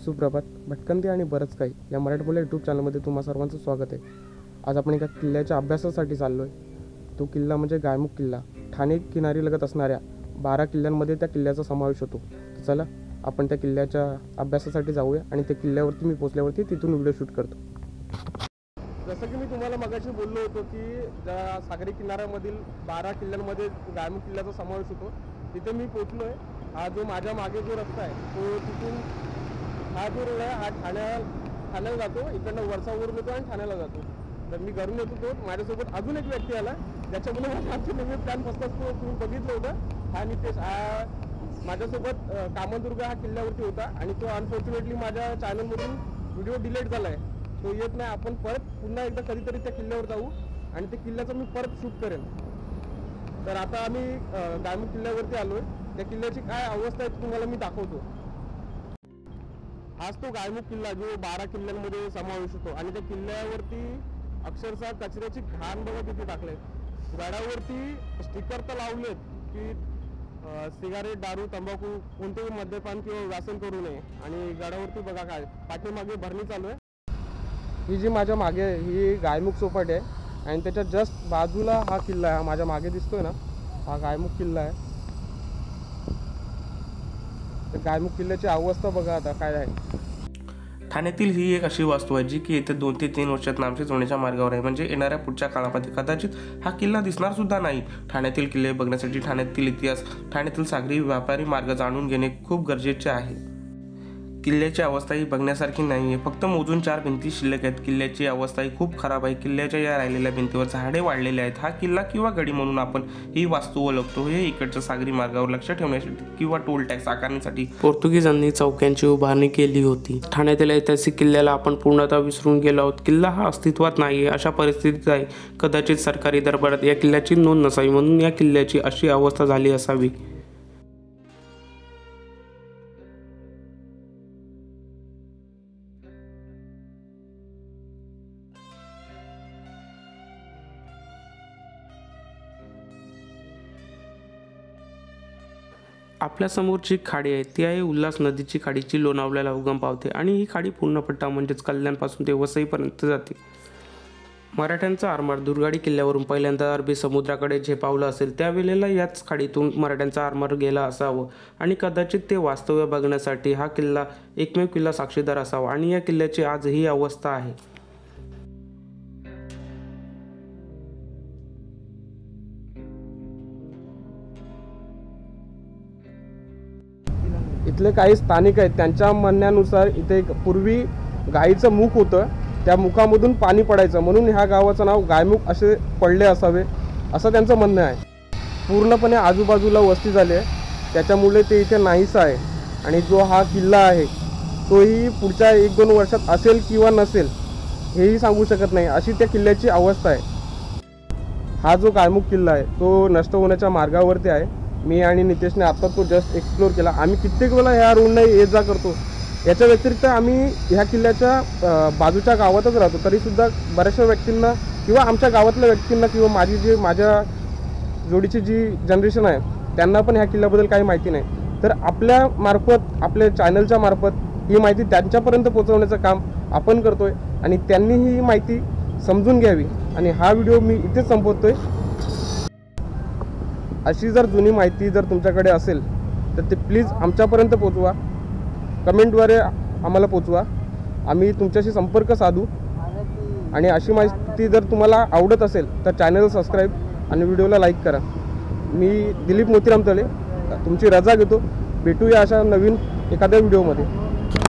सुप्रभात. भटकंती आणि बरंच काही या मराठी बोल यूट्यूब चॅनलमध्ये तुम्हा सर्वांचं स्वागत आहे. आज आपण एका किल्ल्याच्या अभ्यासासाठी चाललो आहे. तो किल्ला म्हणजे गायमुख किल्ला. ठाणे किनारी लगत असणाऱ्या 12 किल्ल्यांमध्ये त्या किल्ल्याचा समावेश होतो. तर चला आपण त्या किल्ल्याच्या अभ्यासासाठी जाऊया आणि त्या किल्ल्यावरती मी पोहोचल्यावरती तिथून व्हिडिओ शूट करतो. जसं की मी तुम्हाला मगाशी बोललो होतो की ज्या सागरी किनाऱ्यामधील 12 किल्ल्यांमध्ये गायमुख किल्ल्याचा समावेश होतो, तिथे मी पोहोचलो आहे. हा जो माझ्या मागे जो रस्ता आहे तो तिथून हा जो रोड आहे हा ठाण्याला जातो. इकडनं वरसावरून येतो आणि ठाण्याला जातो. तर मी घरून येतो तो माझ्यासोबत अजून एक व्यक्ती आला, ज्याच्यामुळे आमचे नेहमी प्लॅन फसतात. तो तुम्ही बघितलं होतं, हा नितेश. हा माझ्यासोबत कामनदुर्ग हा किल्ल्यावरती होता आणि तो अनफॉर्च्युनेटली माझ्या चॅनलमधून व्हिडिओ डिलीट झाला आहे. तो येत नाही. आपण परत पुन्हा एकदा कधीतरी त्या किल्ल्यावर जाऊ आणि त्या किल्ल्याचं मी परत शूट करेन. तर आता आम्ही गायमुख किल्ल्यावरती आलोय. त्या किल्ल्याची काय अवस्था आहे तुम्हाला मी दाखवतो. हाच तो गायमुख किल्ला जो 12 किल्ल्यांमध्ये समावेश होतो आणि त्या किल्ल्यावरती अक्षरशः कचऱ्याची घाण बघा किती टाकले. गडावरती स्टिकर तर लावलेत की सिगारेट, दारू, तंबाखू कोणतेही मद्यपान किंवा व्यसन करू नये. आणि गडावरती बघा काय पाठीमागे भरणी चालू आहे. ही जी माझ्या मागे आहे ही गायमुख चौपाटी आहे आणि त्याच्या जस्ट बाजूला हा किल्ला आहे. हा माझ्या मागे दिसतोय ना, हा गायमुख किल्ला आहे. गायमुख किल्ल्याची अवस्था बघा आता काय आहे. ठाण्यातील ही एक अशी वास्तू आहे जी की येत्या 2 ते 3 वर्षात नामशेष होण्याच्या मार्गावर आहे. म्हणजे येणाऱ्या पुढच्या काळामध्ये कदाचित हा किल्ला दिसणार सुद्धा नाही. ठाण्यातील किल्ले बघण्यासाठी ठाण्यातील इतिहास, ठाण्यातील सागरी व्यापारी मार्ग जाणून घेणे खूप गरजेचे आहे. किल्ल्याची अवस्था ही बघण्यासारखी नाही आहे. फक्त मोजून 4 भिंती शिल्लक आहेत. किल्ल्याची अवस्था ही खूप खराब आहे. किल्ल्याच्या या राहिलेल्या भिंतीवर झाडे वाढलेले आहेत. हा किल्ला किंवा गडी म्हणून आपण ही वास्तू ओळखतो. हे इकडच्या सागरी मार्गावर लक्ष ठेवण्यासाठी किंवा टोल टॅक्स आकारण्यासाठी पोर्तुगीजांनी चौक्यांची उभारणी केली होती. ठाण्यातील ऐतिहासिक किल्ल्याला आपण पूर्णतः विसरून गेलो आहोत. किल्ला हा अस्तित्वात नाही अशा परिस्थितीत आहे. कदाचित सरकारी दरबारात या किल्ल्याची नोंद नसावी म्हणून या किल्ल्याची अशी अवस्था झाली असावी. आपल्या समोरची खाडी आहे ती आहे उल्हास नदीची खाडी, जी लोणावळ्याला उगम पावते आणि ही खाडी पूर्ण पट्टा म्हणजेच कल्याणपासून ते वसईपर्यंत जाते. मराठ्यांचा आरमार दुर्गाडी किल्ल्यावरून पहिल्यांदा अरबी समुद्राकडे झेपावलं असेल त्यावेळेला याच खाडीतून मराठ्यांचा आरमार गेला असावं आणि कदाचित ते वास्तव्य बघण्यासाठी हा किल्ला एकमेव किल्ला साक्षीदार असावा आणि या किल्ल्याची आज ही अवस्था आहे. इथले काही स्थानिक आहेत, त्यांच्या म्हणण्यानुसार इथे पूर्वी गाईचं मुख होतं, त्या मुखामधून पाणी पडायचं म्हणून ह्या गावाचं नाव गायमुख असे पडले असावे असं त्यांचं म्हणणं आहे. पूर्णपणे आजूबाजूला वस्ती झाली आहे, त्याच्यामुळे ते इथे नाहीसा आहे. आणि जो हा किल्ला आहे तोही पुढच्या 1-2 वर्षात असेल किंवा नसेल हेही सांगू शकत नाही, अशी त्या किल्ल्याची अवस्था आहे. हा जो गायमुख किल्ला आहे तो नष्ट होण्याच्या मार्गावरती आहे. मी आणि नितेशने आता तो जस्ट एक्सप्लोर केला. आम्ही कित्येक वेळा ह्या रोडने ये जा करतो. याच्या व्यतिरिक्त आम्ही ह्या किल्ल्याच्या बाजूच्या गावातच राहतो, तरीसुद्धा बऱ्याचशा व्यक्तींना किंवा आमच्या गावातल्या व्यक्तींना किंवा माझ्या जोडीची जी जनरेशन आहे त्यांना पण ह्या किल्ल्याबद्दल काही माहिती नाही. तर आपल्या मार्फत, आपल्या चॅनलच्या मार्फत ही माहिती त्यांच्यापर्यंत पोहोचवण्याचं काम आपण करतोय आणि त्यांनी ही माहिती समजून घ्यावी. आणि हा व्हिडिओ मी इथेच संपवतोय. अशी जर जुनी माहिती जर तुमच्याकडे असेल तर ते प्लीज आमच्यापर्यंत पोचवा, कमेंटद्वारे आम्हाला पोचवा. आम्ही तुमच्याशी संपर्क साधू. आणि अशी माहिती जर तुम्हाला आवडत असेल तर चॅनल सबस्क्राईब आणि व्हिडिओला लाईक करा. मी दिलीप मोतीराम तळे तुमची रजा घेतो. भेटूया अशा नवीन एखाद्या व्हिडिओमध्ये.